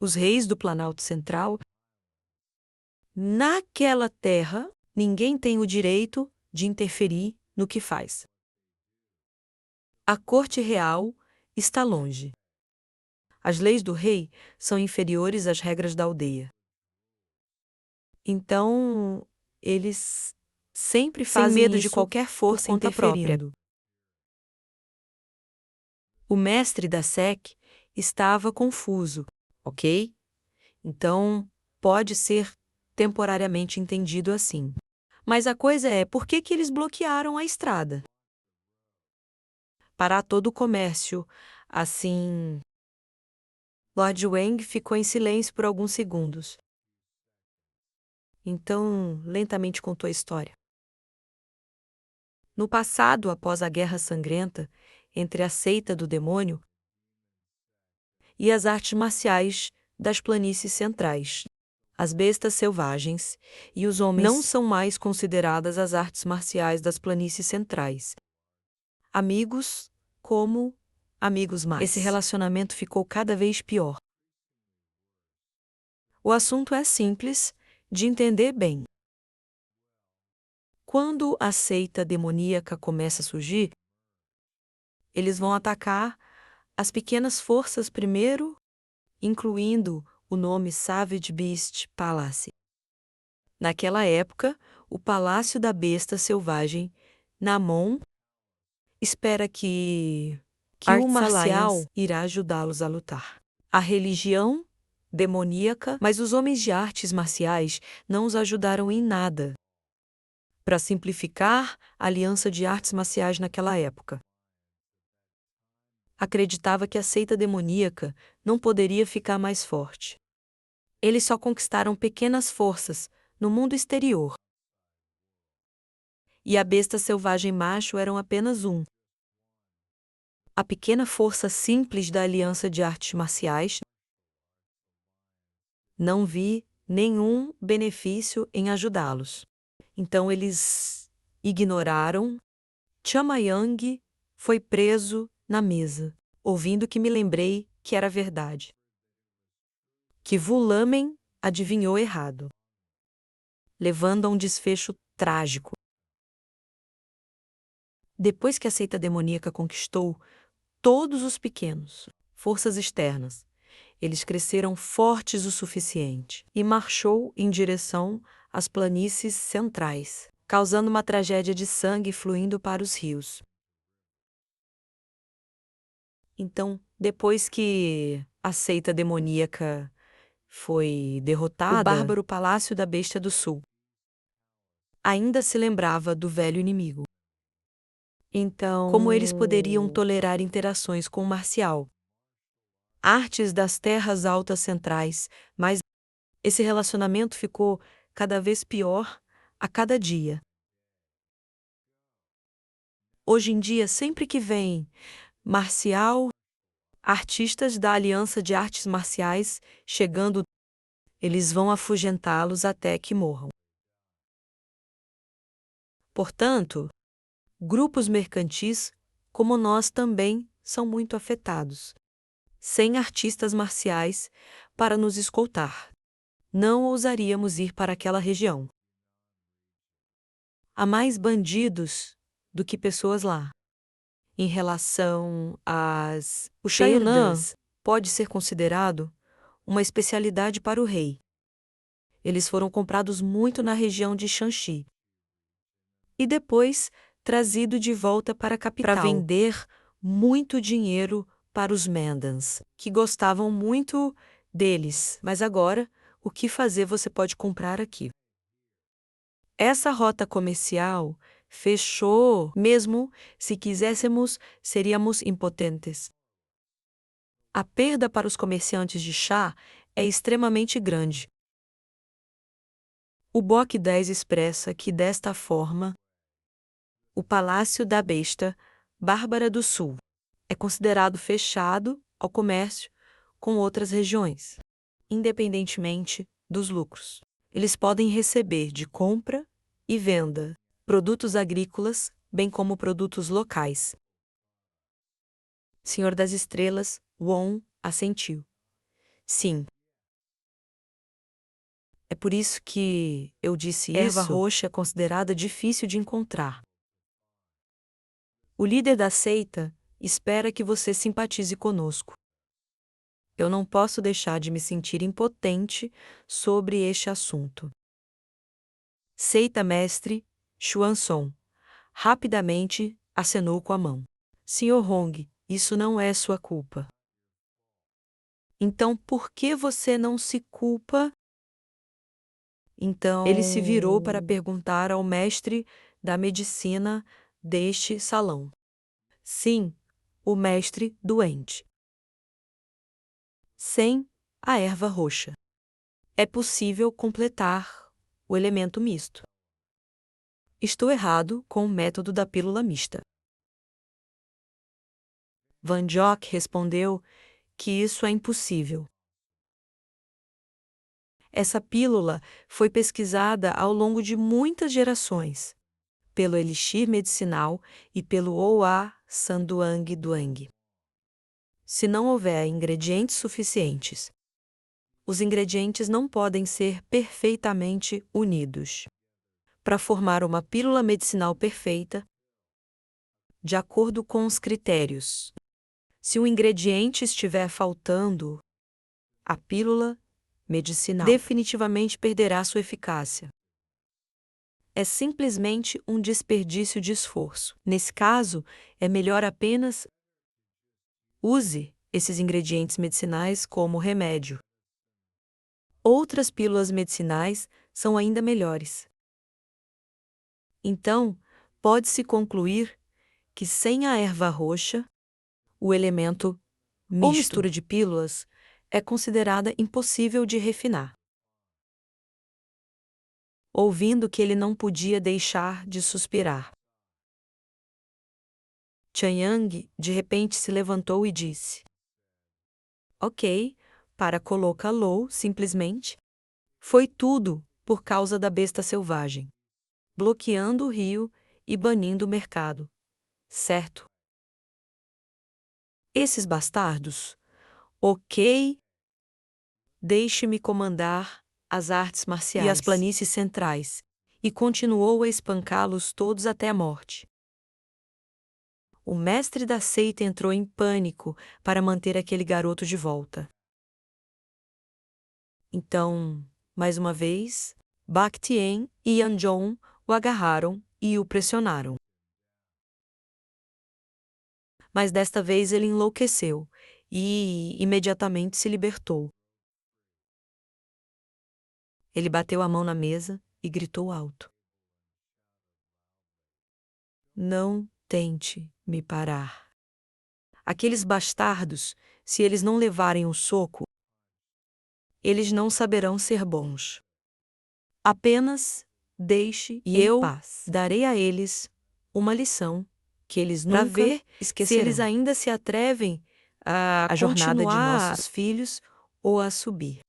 os reis do Planalto Central. Naquela terra, ninguém tem o direito de interferir no que faz. A corte real está longe. As leis do rei são inferiores às regras da aldeia. Então, eles sempre fazem medo de isso qualquer força por conta interferindo. própria. O mestre da SEC estava confuso, ok? Então, pode ser temporariamente entendido assim. Mas a coisa é, por que eles bloquearam a estrada? Parar todo o comércio, assim... Lord Wang ficou em silêncio por alguns segundos. Então, lentamente contou a história. No passado, após a Guerra Sangrenta entre a seita do demônio e as artes marciais das planícies centrais, as bestas selvagens e os homens não são mais consideradas as artes marciais das planícies centrais. Amigos como amigos mais. Esse relacionamento ficou cada vez pior. O assunto é simples de entender bem. Quando a seita demoníaca começa a surgir, eles vão atacar as pequenas forças primeiro, incluindo o nome Savage Beast Palace. Naquela época, o Palácio da Besta Selvagem, Namon, espera que o marcial irá ajudá-los a lutar. A religião demoníaca, mas os homens de artes marciais não os ajudaram em nada. Para simplificar, a aliança de artes marciais naquela época acreditava que a seita demoníaca não poderia ficar mais forte. Eles só conquistaram pequenas forças no mundo exterior. E a besta selvagem macho eram apenas um. A pequena força simples da aliança de artes marciais. Não vi nenhum benefício em ajudá-los. Então eles ignoraram. Chamayang foi preso na mesa, ouvindo que me lembrei que era verdade. Que Vulamen adivinhou errado, levando a um desfecho trágico. Depois que a seita demoníaca conquistou todos os pequenos, forças externas, eles cresceram fortes o suficiente e marchou em direção às planícies centrais, causando uma tragédia de sangue fluindo para os rios. Então, depois que a seita demoníaca foi derrotada, o bárbaro Palácio da Besta do Sul ainda se lembrava do velho inimigo. Então, como eles poderiam tolerar interações com o marcial? Artes das terras altas centrais, mas esse relacionamento ficou cada vez pior a cada dia. Hoje em dia, sempre que vem marcial, artistas da Aliança de Artes Marciais chegando, eles vão afugentá-los até que morram. Portanto, grupos mercantis como nós também são muito afetados. Sem artistas marciais para nos escoltar, não ousaríamos ir para aquela região. Há mais bandidos do que pessoas lá. Em relação às o Shayunnan pode ser considerado uma especialidade para o rei. Eles foram comprados muito na região de Shanxi e depois trazido de volta para a capital para vender muito dinheiro para os Mandans, que gostavam muito deles. Mas agora, o que fazer você pode comprar aqui. Essa rota comercial fechou. Mesmo se quiséssemos, seríamos impotentes. A perda para os comerciantes de chá é extremamente grande. O BOC 10 expressa que, desta forma, o Palácio da Besta Bárbara do Sul é considerado fechado ao comércio com outras regiões, independentemente dos lucros. Eles podem receber de compra e venda produtos agrícolas, bem como produtos locais. Senhor das Estrelas, Won, assentiu. Sim, por isso que eu disse Erva isso. roxa É considerada difícil de encontrar. O líder da seita espera que você simpatize conosco. Eu não posso deixar de me sentir impotente sobre este assunto. Seita mestre Xuanzong rapidamente acenou com a mão. Sr. Hong, isso não é sua culpa. Então por que você não se culpa? Então, Ele se virou para perguntar ao mestre da medicina deste salão. Sim, o mestre doente. Sem a erva roxa. É possível completar o elemento misto. Estou errado com o método da pílula mista. Van Jock respondeu que isso é impossível. Essa pílula foi pesquisada ao longo de muitas gerações, pelo Elixir Medicinal e pelo Oa Sanduang Duang. Se não houver ingredientes suficientes, os ingredientes não podem ser perfeitamente unidos para formar uma pílula medicinal perfeita, de acordo com os critérios. Se um ingrediente estiver faltando, a pílula medicinal definitivamente perderá sua eficácia. É simplesmente um desperdício de esforço. Nesse caso, é melhor apenas use esses ingredientes medicinais como remédio. Outras pílulas medicinais são ainda melhores. Então, pode-se concluir que sem a erva roxa, o elemento misto ou mistura de pílulas é considerada impossível de refinar. Ouvindo que ele não podia deixar de suspirar. Chanyang de repente se levantou e disse: Ok, para colocá-lo simplesmente. Foi tudo por causa da besta selvagem, bloqueando o rio e banindo o mercado. Certo? Esses bastardos? Ok. Deixe-me comandar as artes marciais e as planícies centrais, e continuou a espancá-los todos até a morte. O mestre da seita entrou em pânico para manter aquele garoto de volta. Então, mais uma vez, Bac Tien e Yanjong o agarraram e o pressionaram. Mas desta vez ele enlouqueceu e imediatamente se libertou. Ele bateu a mão na mesa e gritou alto: Não tente me parar. Aqueles bastardos, se eles não levarem um soco, eles não saberão ser bons. Apenas deixe e eu darei a eles uma lição que eles nunca esquecerão. Se eles ainda se atrevem a jornada de nossos filhos ou a subir.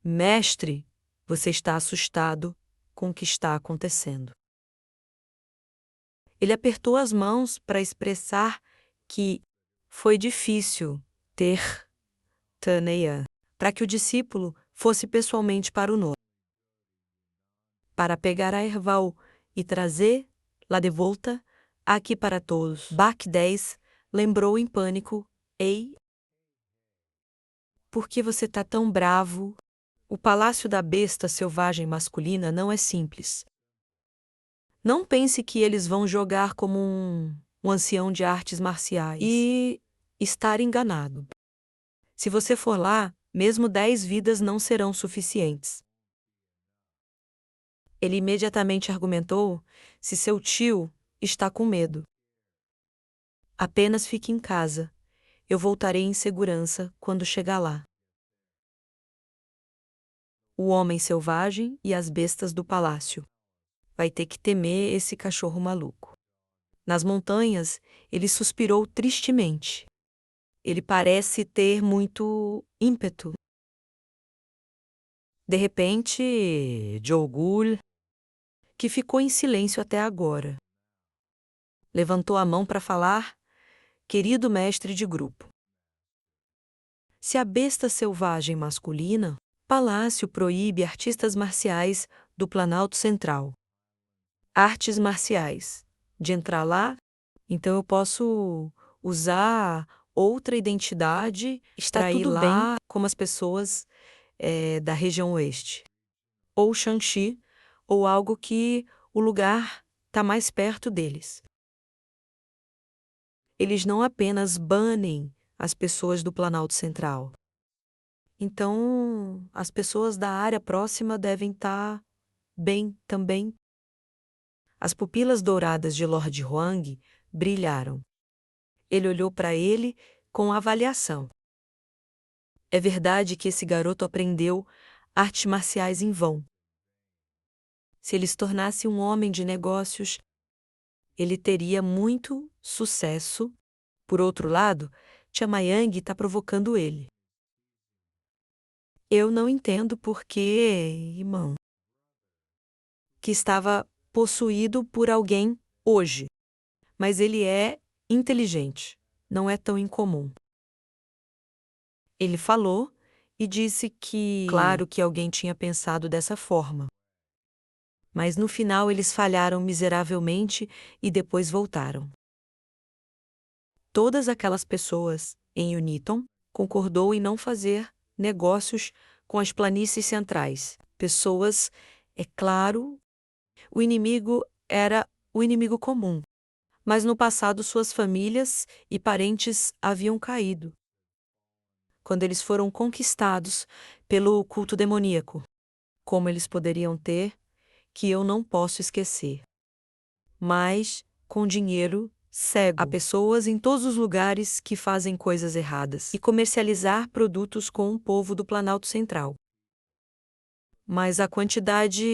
Mestre, você está assustado com o que está acontecendo. Ele apertou as mãos para expressar que foi difícil ter Taneia para que o discípulo fosse pessoalmente para o norte, para pegar a erval e trazer-la de volta aqui para todos. Bac 10 lembrou em pânico: Ei, por que você está tão bravo? O palácio da besta selvagem masculina não é simples. Não pense que eles vão jogar como um ancião de artes marciais e estar enganado. Se você for lá, mesmo 10 vidas não serão suficientes. Ele imediatamente argumentou se seu tio está com medo. Apenas fique em casa. Eu voltarei em segurança quando chegar lá. O homem selvagem e as bestas do palácio. Vai ter que temer esse cachorro maluco. Nas montanhas, ele suspirou tristemente. Ele parece ter muito ímpeto. De repente, Jogul, que ficou em silêncio até agora, levantou a mão para falar: Querido mestre de grupo, se a besta selvagem masculina Palácio proíbe artistas marciais do Planalto Central. Artes marciais. De entrar lá, então eu posso usar outra identidade para ir lá como as pessoas da região oeste. Ou Shanxi, ou algo que o lugar está mais perto deles. Eles não apenas banem as pessoas do Planalto Central. Então, as pessoas da área próxima devem estar bem também. As pupilas douradas de Lord Huang brilharam. Ele olhou para ele com avaliação. É verdade que esse garoto aprendeu artes marciais em vão. Se ele se tornasse um homem de negócios, ele teria muito sucesso. Por outro lado, Tia Mayang está provocando ele. Eu não entendo por que, irmão, que estava possuído por alguém hoje, mas ele é inteligente, não é tão incomum. Ele falou e disse que, claro que alguém tinha pensado dessa forma. Mas no final eles falharam miseravelmente e depois voltaram. Todas aquelas pessoas em Uniton concordou em não fazer negócios com as planícies centrais. Pessoas, é claro, o inimigo era o inimigo comum. Mas no passado suas famílias e parentes haviam caído, quando eles foram conquistados pelo culto demoníaco. Como eles poderiam ter, que eu não posso esquecer. Mas, com dinheiro cego, há pessoas em todos os lugares que fazem coisas erradas e comercializar produtos com o povo do Planalto Central. Mas a quantidade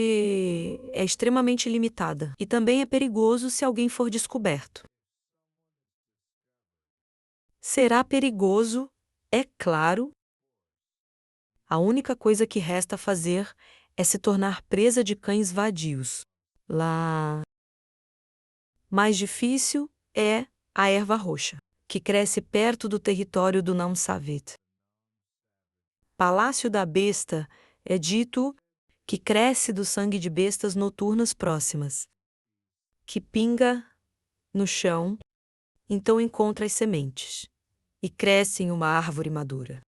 é extremamente limitada e também é perigoso se alguém for descoberto. Será perigoso, é claro. A única coisa que resta fazer é se tornar presa de cães vadios. Lá. Mais difícil é a erva roxa, que cresce perto do território do Namsavit. Palácio da Besta é dito que cresce do sangue de bestas noturnas próximas, que pinga no chão, então encontra as sementes, e cresce em uma árvore madura.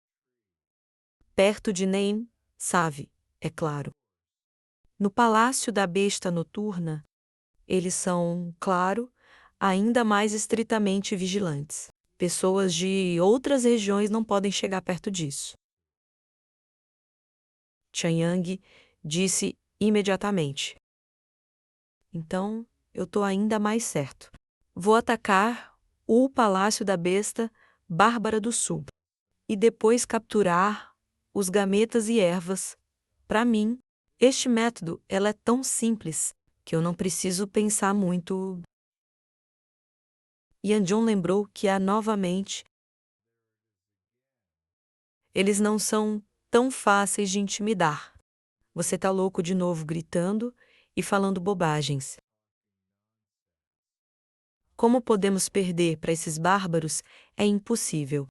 Perto de Nem, Save, é claro. No Palácio da Besta Noturna, eles são, claro, ainda mais estritamente vigilantes. Pessoas de outras regiões não podem chegar perto disso. Chanyang disse imediatamente. Então, eu tô ainda mais certo. Vou atacar o Palácio da Besta Bárbara do Sul e depois capturar os gametas e ervas. Para mim, este método ela é tão simples que eu não preciso pensar muito. Yanjun lembrou que há novamente. Eles não são tão fáceis de intimidar. Você tá louco de novo gritando e falando bobagens. Como podemos perder para esses bárbaros é impossível.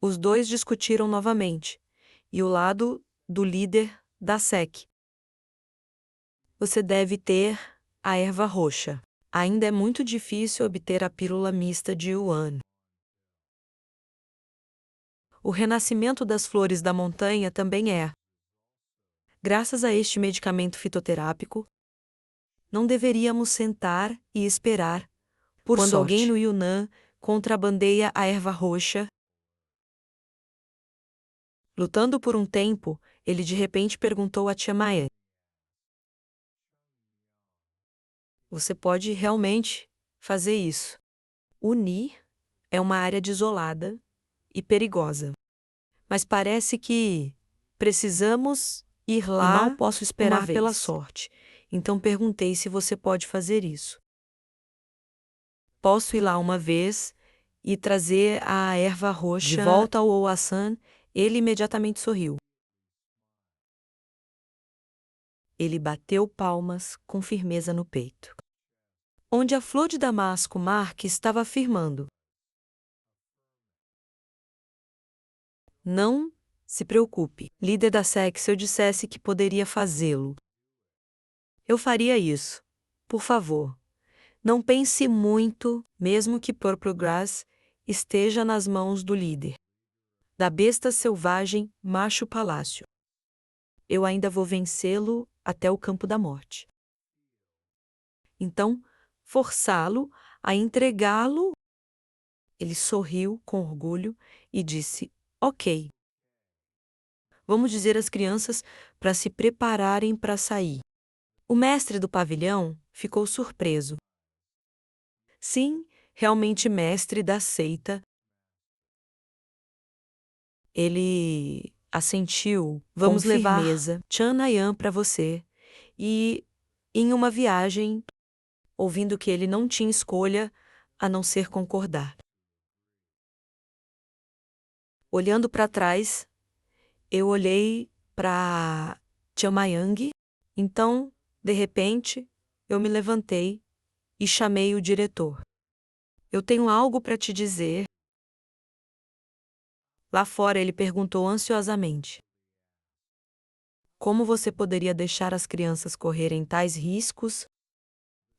Os dois discutiram novamente, e o lado do líder da SEC. Você deve ter a erva roxa. Ainda é muito difícil obter a pílula mista de Yuan. O renascimento das flores da montanha também é. Graças a este medicamento fitoterápico, não deveríamos sentar e esperar. Quando alguém no Yunnan contrabandeia a erva roxa, lutando por um tempo, ele de repente perguntou a Tia Maya: você pode realmente fazer isso? Uni é uma área desolada e perigosa. Mas parece que precisamos ir lá e mal posso esperar pela sorte. Então perguntei se você pode fazer isso. Posso ir lá uma vez e trazer a erva roxa de volta ao Oasan? Ele imediatamente sorriu. Ele bateu palmas com firmeza no peito. Onde a flor de damasco Mark estava afirmando. Não se preocupe, líder da SEC, se eu dissesse que poderia fazê-lo. Eu faria isso. Por favor, não pense muito, mesmo que Purple Grass esteja nas mãos do líder da besta selvagem, macho palácio. Eu ainda vou vencê-lo até o campo da morte. Então, forçá-lo a entregá-lo. Ele sorriu com orgulho e disse: Ok. Vamos dizer às crianças para se prepararem para sair. O mestre do pavilhão ficou surpreso. Sim, realmente mestre da seita. Ele assentiu. Vamos levar Chanayan para você. E, em uma viagem, ouvindo que ele não tinha escolha a não ser concordar. Olhando para trás, eu olhei para Chamayang. Então, de repente, eu me levantei e chamei o diretor. Eu tenho algo para te dizer. Lá fora ele perguntou ansiosamente. Como você poderia deixar as crianças correrem tais riscos?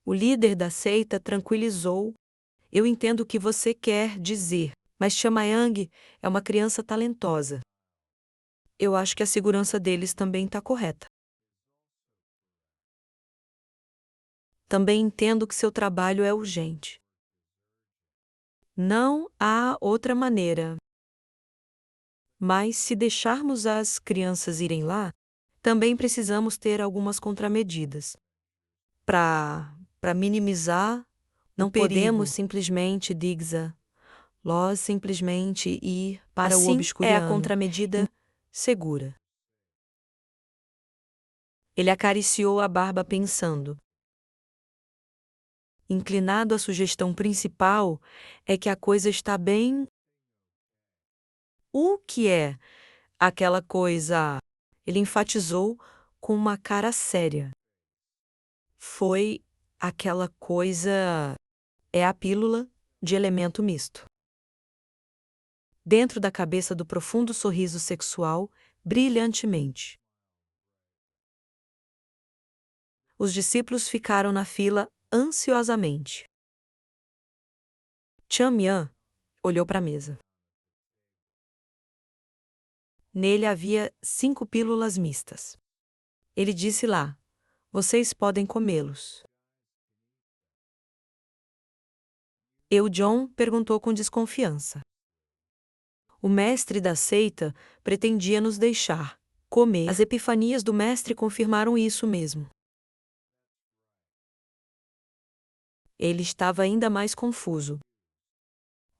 O líder da seita tranquilizou. Eu entendo o que você quer dizer, mas Chamayang é uma criança talentosa. Eu acho que a segurança deles também está correta. Também entendo que seu trabalho é urgente. Não há outra maneira. Mas se deixarmos as crianças irem lá, também precisamos ter algumas contramedidas. Para minimizar, não podemos simplesmente, simplesmente ir para o obscuriano. É a contramedida segura. Ele acariciou a barba pensando. Inclinado à sugestão principal, é que a coisa está bem. O que é aquela coisa? Ele enfatizou com uma cara séria. Foi aquela coisa. É a pílula de elemento misto. Dentro da cabeça do profundo sorriso sexual, brilhantemente. Os discípulos ficaram na fila ansiosamente. Chaminhan olhou para a mesa. Nele havia 5 pílulas mistas. Ele disse lá: Vocês podem comê-los. John perguntou com desconfiança. O mestre da seita pretendia nos deixar comer. As epifanias do mestre confirmaram isso mesmo. Ele estava ainda mais confuso.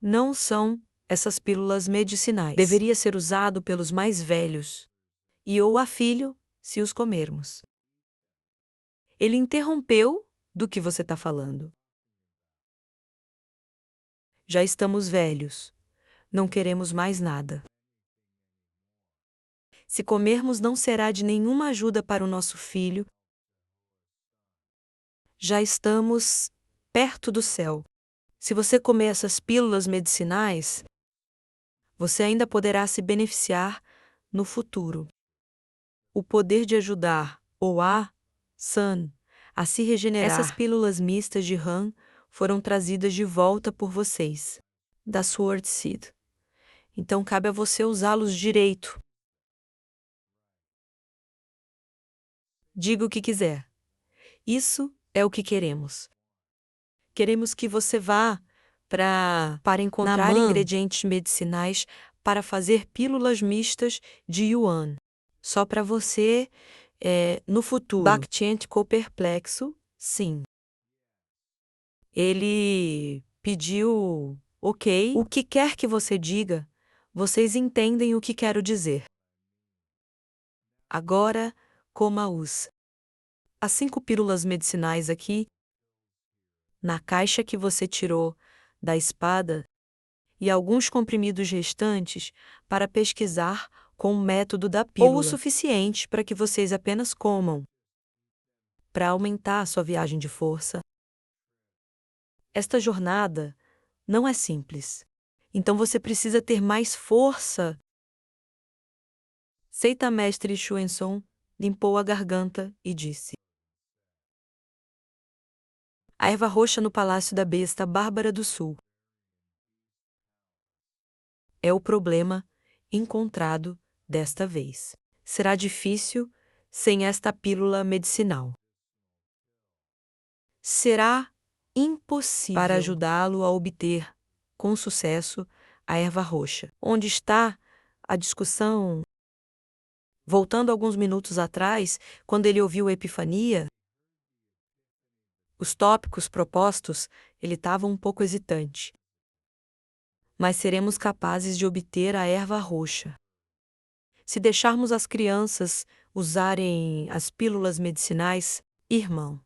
Não são essas pílulas medicinais. Deveria ser usado pelos mais velhos. E ou a filho, se os comermos. Ele interrompeu. Do que você está falando? Já estamos velhos. Não queremos mais nada. Se comermos, não será de nenhuma ajuda para o nosso filho. Já estamos perto do céu. Se você comer essas pílulas medicinais, você ainda poderá se beneficiar no futuro. O poder de ajudar San a se regenerar. Essas pílulas mistas de Han foram trazidas de volta por vocês, da Sword Seed. Então cabe a você usá-los direito. Diga o que quiser. Isso é o que queremos. Queremos que você vá para encontrar ingredientes medicinais para fazer pílulas mistas de Yuan. Só para você, no futuro. Bakhtian ficou perplexo, sim. Ele pediu, ok. O que quer que você diga, vocês entendem o que quero dizer. Agora, coma-os. As 5 pílulas medicinais aqui, na caixa que você tirou da espada, e alguns comprimidos restantes para pesquisar com o método da pílula. Ou o suficiente para que vocês apenas comam. Para aumentar a sua viagem de força. Esta jornada não é simples. Então você precisa ter mais força Seita-mestre Xuanzong limpou a garganta e disse: A erva roxa no palácio da besta Bárbara do Sul é o problema encontrado desta vez. Será difícil sem esta pílula medicinal. Será impossível para ajudá-lo a obter, com sucesso, a erva roxa. Onde está a discussão? Voltando alguns minutos atrás, quando ele ouviu a epifania, os tópicos propostos, ele estava um pouco hesitante. Mas seremos capazes de obter a erva roxa. Se deixarmos as crianças usarem as pílulas medicinais, irmão,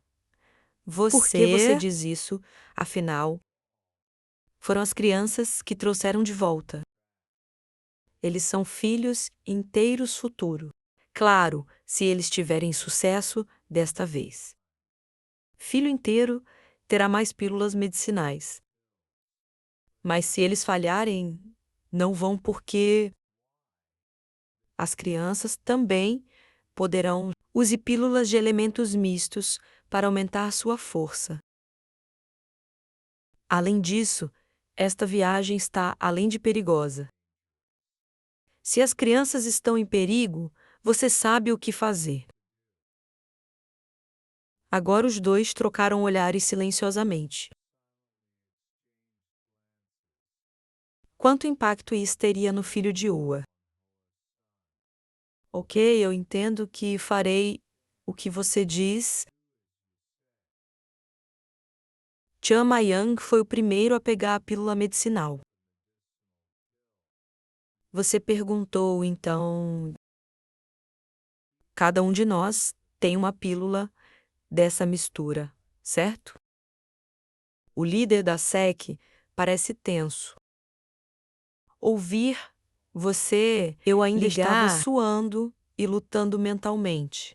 por que você diz isso? Afinal, foram as crianças que trouxeram de volta. Eles são filhos inteiros futuro. Claro, se eles tiverem sucesso desta vez. Filho inteiro terá mais pílulas medicinais. Mas se eles falharem, não vão porque as crianças também poderão usar pílulas de elementos mistos para aumentar sua força. Além disso, esta viagem está além de perigosa. Se as crianças estão em perigo, você sabe o que fazer. Agora os dois trocaram olhares silenciosamente. Quanto impacto isso teria no filho de Ua? Ok, eu entendo que farei o que você diz. Tian Maiyang foi o primeiro a pegar a pílula medicinal. Você perguntou, então... Cada um de nós tem uma pílula dessa mistura, certo? O líder da SEC parece tenso. Ouvir você, eu ainda estava suando e lutando mentalmente.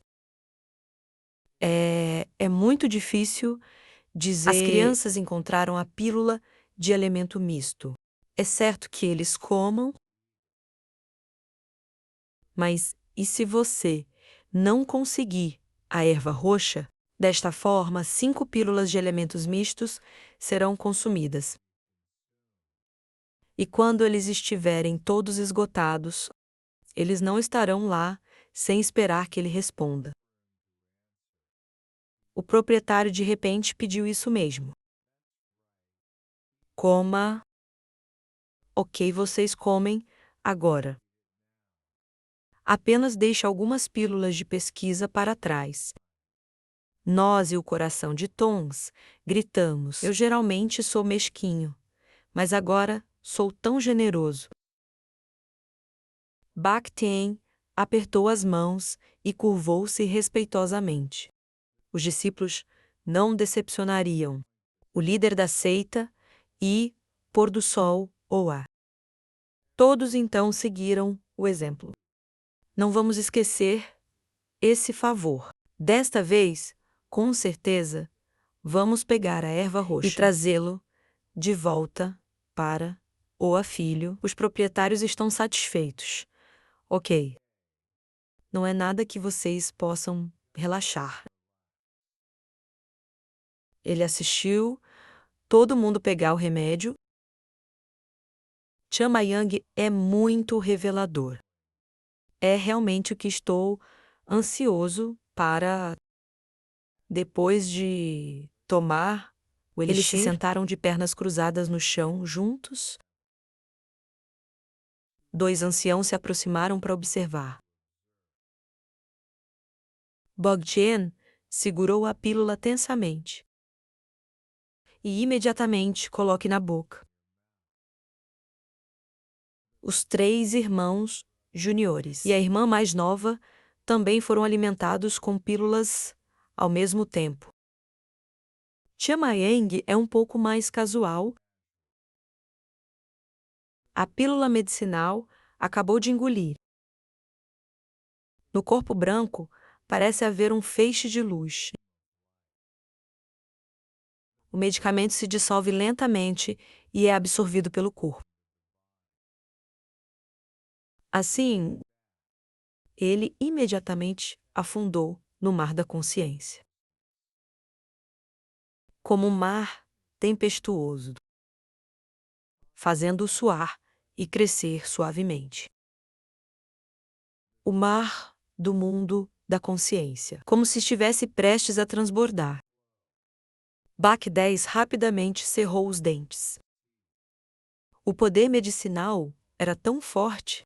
É muito difícil dizer... As crianças encontraram a pílula de elemento misto. É certo que eles comam, mas e se você não conseguir a erva roxa? Desta forma, 5 pílulas de elementos mistos serão consumidas. E quando eles estiverem todos esgotados, eles não estarão lá sem esperar que ele responda. O proprietário de repente pediu isso mesmo. Coma. Ok, vocês comem agora. Apenas deixe algumas pílulas de pesquisa para trás. Nós e o coração de Tons gritamos. Eu geralmente sou mesquinho, mas agora sou tão generoso. Baktien apertou as mãos e curvou-se respeitosamente. Os discípulos não decepcionariam. O líder da seita e, pôr do sol, Oa. Todos então seguiram o exemplo. Não vamos esquecer esse favor. Desta vez, com certeza, vamos pegar a erva roxa e trazê-lo de volta para Oa filho. Os proprietários estão satisfeitos. Ok. Não é nada que vocês possam relaxar. Ele assistiu todo mundo pegar o remédio. Tian Maiyang é muito revelador. É realmente o que estou ansioso para, depois de tomar o elixir. Eles se sentaram de pernas cruzadas no chão, juntos. 2 anciãos se aproximaram para observar. Bogjian segurou a pílula tensamente. E imediatamente coloque na boca. Os 3 irmãos juniores e a irmã mais nova também foram alimentados com pílulas ao mesmo tempo. Tian Maiyang é um pouco mais casual. A pílula medicinal acabou de engolir. No corpo branco parece haver um feixe de luz. O medicamento se dissolve lentamente e é absorvido pelo corpo. Assim, ele imediatamente afundou no mar da consciência. Como um mar tempestuoso, fazendo-o suar e crescer suavemente. O mar do mundo da consciência, como se estivesse prestes a transbordar. Bach 10 rapidamente cerrou os dentes. O poder medicinal era tão forte.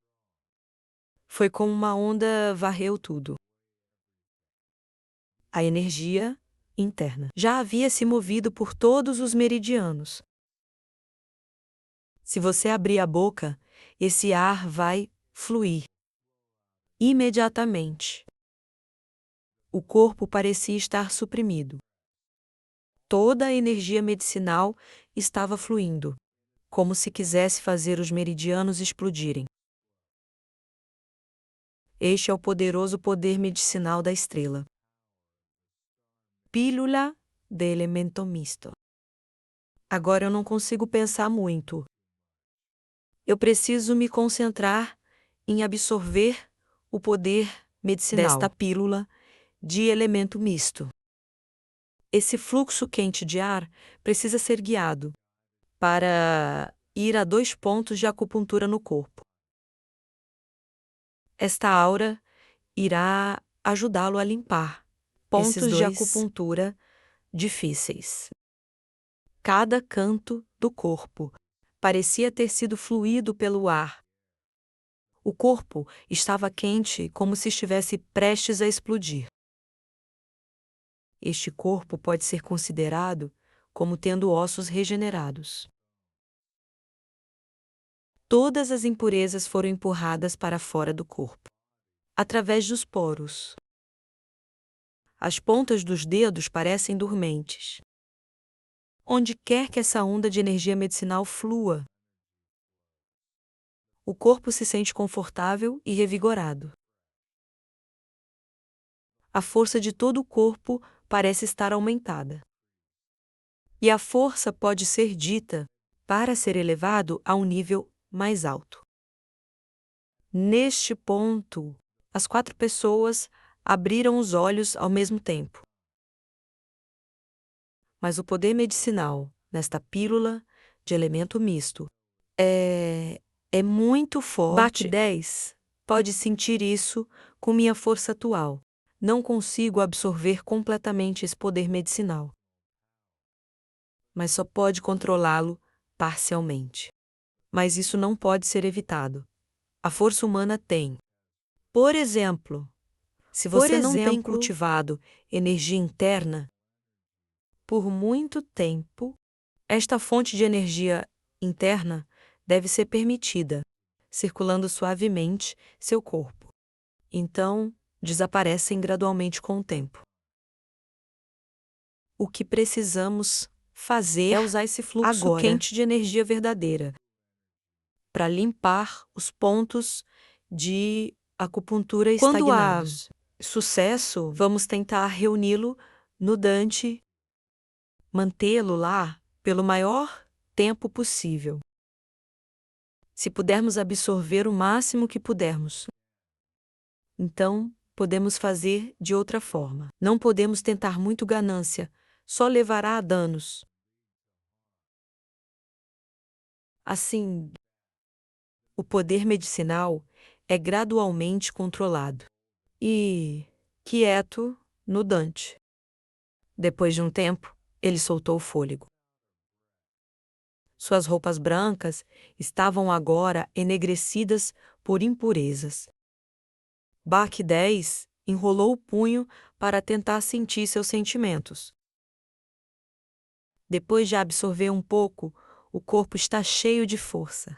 Foi como uma onda varreu tudo. A energia interna já havia se movido por todos os meridianos. Se você abrir a boca, esse ar vai fluir. Imediatamente. O corpo parecia estar suprimido. Toda a energia medicinal estava fluindo, como se quisesse fazer os meridianos explodirem. Este é o poderoso poder medicinal da estrela. Pílula de elemento misto. Agora eu não consigo pensar muito. Eu preciso me concentrar em absorver o poder medicinal desta pílula de elemento misto. Esse fluxo quente de ar precisa ser guiado para ir a 2 pontos de acupuntura no corpo. Esta aura irá ajudá-lo a limpar pontos de acupuntura difíceis. Cada canto do corpo parecia ter sido fluído pelo ar. O corpo estava quente como se estivesse prestes a explodir. Este corpo pode ser considerado como tendo ossos regenerados. Todas as impurezas foram empurradas para fora do corpo, através dos poros. As pontas dos dedos parecem dormentes. Onde quer que essa onda de energia medicinal flua, o corpo se sente confortável e revigorado. A força de todo o corpo parece estar aumentada. E a força pode ser dita para ser elevado a um nível mais alto. Neste ponto, as 4 pessoas abriram os olhos ao mesmo tempo. Mas o poder medicinal nesta pílula de elemento misto é muito forte. Bach 10 pode sentir isso com minha força atual. Não consigo absorver completamente esse poder medicinal, mas só pode controlá-lo parcialmente. Mas isso não pode ser evitado. A força humana tem. Por exemplo, se você não tem cultivado energia interna, por muito tempo, esta fonte de energia interna deve ser permitida, circulando suavemente seu corpo. Então, desaparecem gradualmente com o tempo. O que precisamos fazer é usar esse fluxo quente de energia verdadeira para limpar os pontos de acupuntura estagnados. Quando há sucesso, vamos tentar reuni-lo no Dante, mantê-lo lá pelo maior tempo possível. Se pudermos absorver o máximo que pudermos, então podemos fazer de outra forma. Não podemos tentar muito ganância, só levará a danos. Assim, o poder medicinal é gradualmente controlado e quieto no Dante. Depois de um tempo, ele soltou o fôlego. Suas roupas brancas estavam agora enegrecidas por impurezas. Bach 10 enrolou o punho para tentar sentir seus sentimentos. Depois de absorver um pouco, o corpo está cheio de força.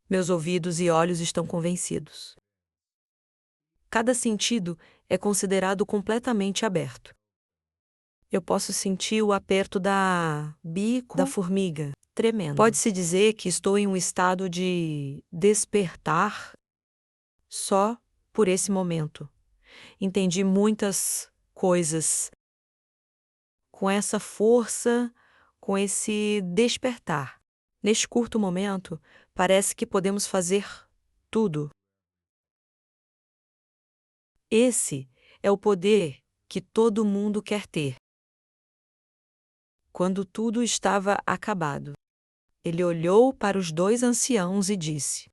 Meus ouvidos e olhos estão convencidos. Cada sentido é considerado completamente aberto. Eu posso sentir o aperto da bico da formiga, tremendo. Pode-se dizer que estou em um estado de despertar só por esse momento. Entendi muitas coisas com essa força, com esse despertar. Neste curto momento, parece que podemos fazer tudo. Esse é o poder que todo mundo quer ter. Quando tudo estava acabado, ele olhou para os dois anciãos e disse,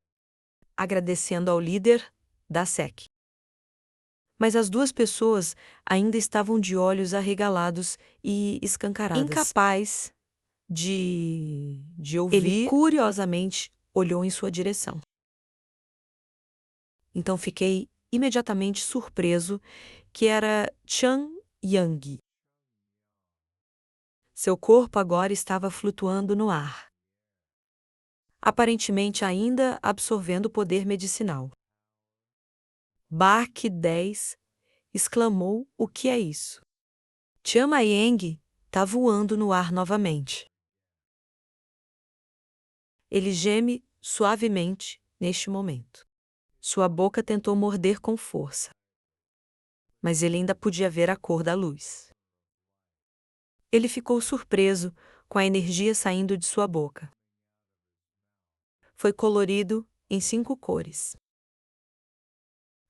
agradecendo ao líder da SEC. Mas as duas pessoas ainda estavam de olhos arregalados e escancaradas. Incapaz de ouvir, ele curiosamente olhou em sua direção. Então fiquei imediatamente surpreso que era Chan Yang. Seu corpo agora estava flutuando no ar, aparentemente ainda absorvendo o poder medicinal. Bark 10 exclamou: "O que é isso?" Tian Yang está voando no ar novamente. Ele geme suavemente neste momento. Sua boca tentou morder com força, mas ele ainda podia ver a cor da luz. Ele ficou surpreso com a energia saindo de sua boca. Foi colorido em 5 cores.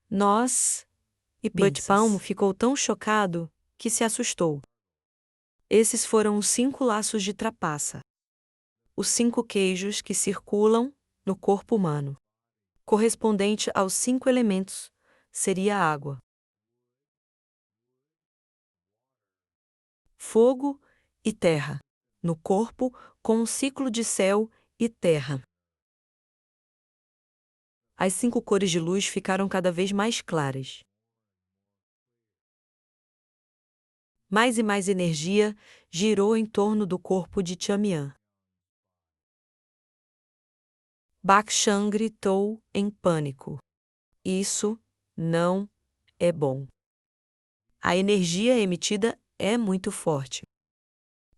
Nós e pinças. Butpalm ficou tão chocado que se assustou. Esses foram os 5 laços de trapaça. Os 5 queijos que circulam no corpo humano. Correspondente aos 5 elementos, seria a água, fogo e terra, no corpo com um ciclo de céu e terra. As 5 cores de luz ficaram cada vez mais claras. Mais e mais energia girou em torno do corpo de Chamian. Bakshan gritou em pânico. Isso não é bom. A energia emitida é muito forte.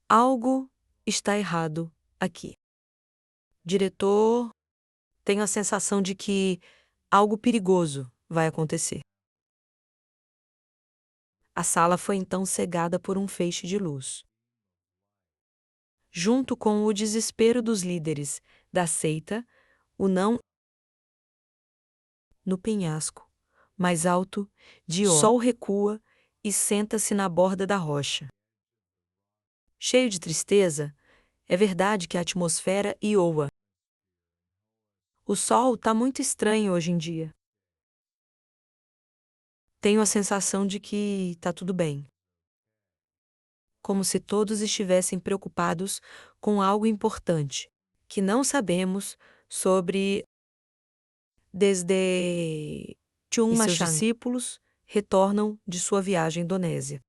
Algo está errado aqui. Diretor, tenho a sensação de que algo perigoso vai acontecer. A sala foi então cegada por um feixe de luz. Junto com o desespero dos líderes da seita, o não no penhasco, mais alto, de O. Sol recua e senta-se na borda da rocha. Cheio de tristeza, é verdade que a atmosfera ioa. O sol está muito estranho hoje em dia. Tenho a sensação de que está tudo bem. Como se todos estivessem preocupados com algo importante, que não sabemos sobre desde Chung seus discípulos retornam de sua viagem à Indonésia.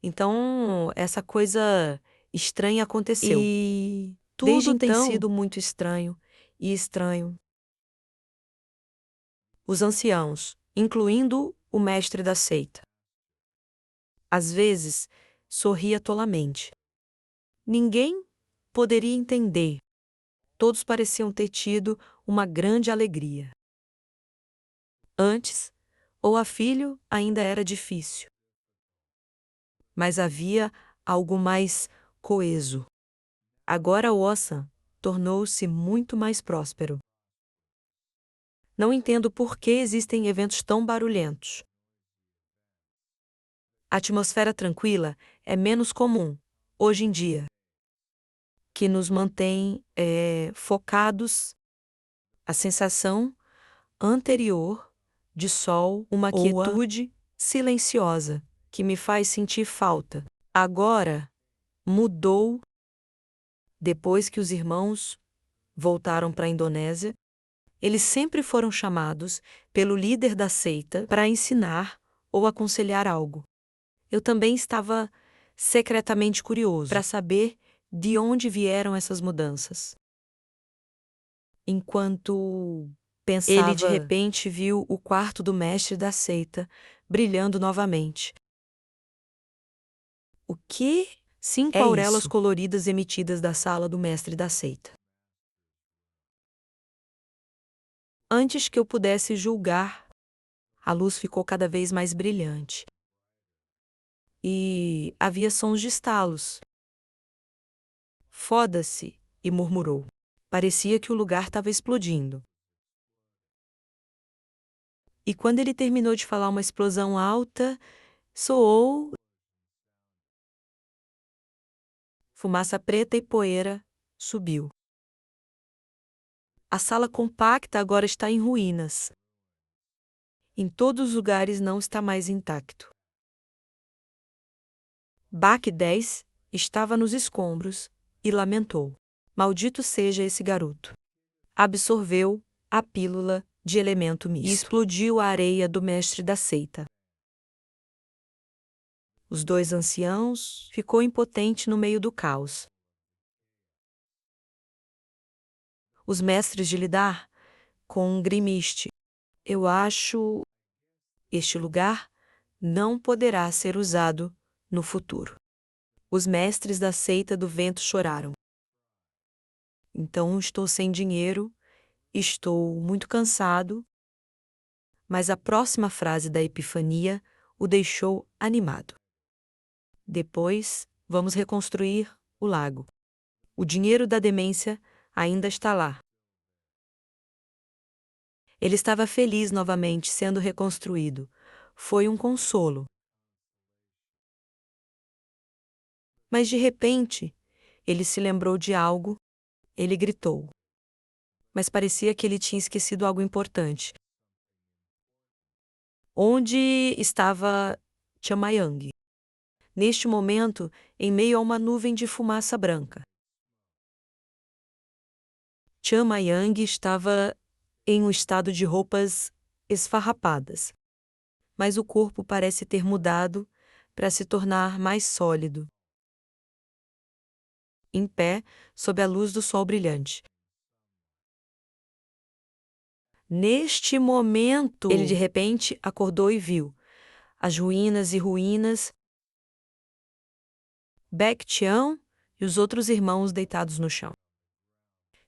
Então, essa coisa estranha aconteceu. E tudo desde então tem sido muito estranho e estranho. Os anciãos, incluindo o mestre da seita, às vezes sorria tolamente. Ninguém poderia entender. Todos pareciam ter tido uma grande alegria. Antes, ou a filho ainda era difícil. Mas havia algo mais coeso. Agora o Ossan tornou-se muito mais próspero. Não entendo por que existem eventos tão barulhentos. A atmosfera tranquila é menos comum, hoje em dia, que nos mantém focados. A sensação anterior de sol, uma quietude silenciosa, que me faz sentir falta. Agora mudou depois que os irmãos voltaram para a Indonésia. Eles sempre foram chamados pelo líder da seita para ensinar ou aconselhar algo. Eu também estava secretamente curioso para saber de onde vieram essas mudanças. Enquanto pensava, ele de repente viu o quarto do mestre da seita brilhando novamente. O que? 5 auréolas coloridas emitidas da sala do mestre da seita. Antes que eu pudesse julgar, a luz ficou cada vez mais brilhante. E havia sons de estalos. Foda-se, e murmurou. Parecia que o lugar estava explodindo. E quando ele terminou de falar, uma explosão alta soou. Fumaça preta e poeira subiu. A sala compacta agora está em ruínas. Em todos os lugares não está mais intacto. Bach 10 estava nos escombros e lamentou: Maldito seja esse garoto. Absorveu a pílula de elemento misto e explodiu a areia do mestre da seita. Os dois anciãos ficou impotente no meio do caos. Os mestres de lidar com um grimiste. Eu acho este lugar não poderá ser usado no futuro. Os mestres da seita do vento choraram. Então estou sem dinheiro, estou muito cansado, mas a próxima frase da Epifania o deixou animado. Depois, vamos reconstruir o lago. O dinheiro da demência ainda está lá. Ele estava feliz novamente sendo reconstruído. Foi um consolo. Mas de repente, ele se lembrou de algo. Ele gritou. Mas parecia que ele tinha esquecido algo importante. Onde estava Chamayang? Neste momento, em meio a uma nuvem de fumaça branca. Chamayang estava em um estado de roupas esfarrapadas, mas o corpo parece ter mudado para se tornar mais sólido. Em pé, sob a luz do sol brilhante. Neste momento, ele de repente acordou e viu as ruínas e ruínas, Baektian e os outros irmãos deitados no chão.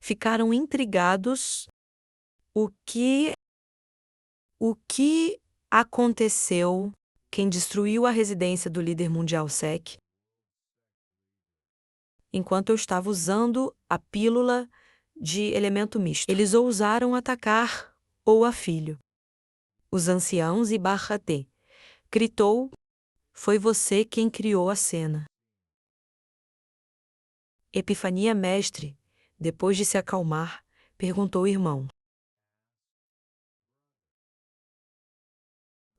Ficaram intrigados. O que aconteceu? Quem destruiu a residência do líder mundial SEC? Enquanto eu estava usando a pílula de elemento misto. Eles ousaram atacar ou a filho. Os anciãos e Barraté. Gritou, foi você quem criou a cena. Epifania mestre, depois de se acalmar, perguntou o irmão.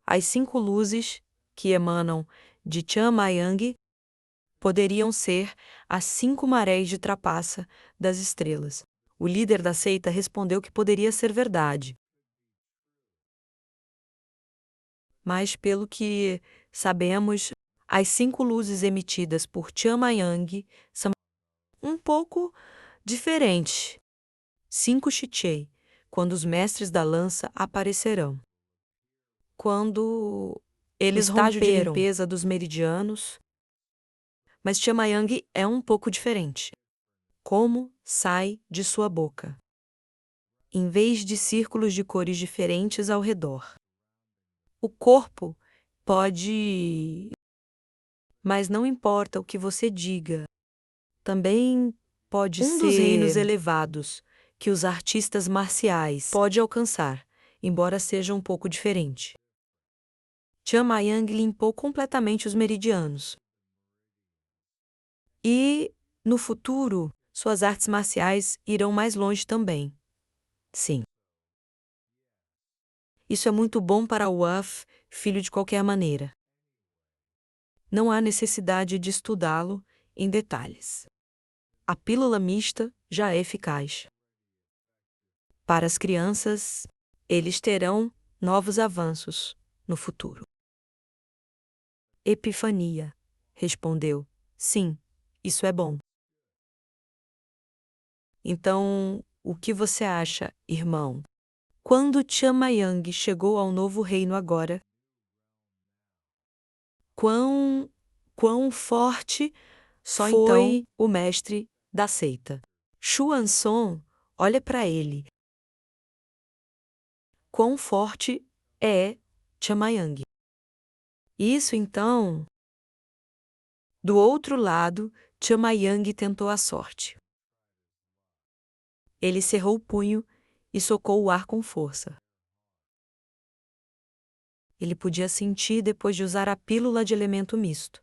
As 5 luzes que emanam de Chamayang poderiam ser as 5 marés de trapaça das estrelas. O líder da seita respondeu que poderia ser verdade. Mas, pelo que sabemos, as 5 luzes emitidas por Chamayang são um pouco diferentes. 5 Shichei, quando os mestres da lança aparecerão. Quando eles romperam de limpeza dos meridianos, mas Chamayang é um pouco diferente. Como sai de sua boca? Em vez de círculos de cores diferentes ao redor. O corpo pode... Mas não importa o que você diga. Também pode ser... Um dos reinos elevados que os artistas marciais podem alcançar, embora seja um pouco diferente. Chamayang limpou completamente os meridianos. E, no futuro, suas artes marciais irão mais longe também. Sim. Isso é muito bom para o Uff, filho de qualquer maneira. Não há necessidade de estudá-lo em detalhes. A pílula mista já é eficaz. Para as crianças, eles terão novos avanços no futuro. Epifania, respondeu. Sim, isso é bom. Então, o que você acha, irmão? Quando Chamayang chegou ao novo reino agora, quão forte só foi então o mestre da seita. Xuanzong olha para ele. Quão forte é Chamayang? Isso então... Do outro lado, Chamayang tentou a sorte. Ele cerrou o punho e socou o ar com força. Ele podia sentir depois de usar a pílula de elemento misto.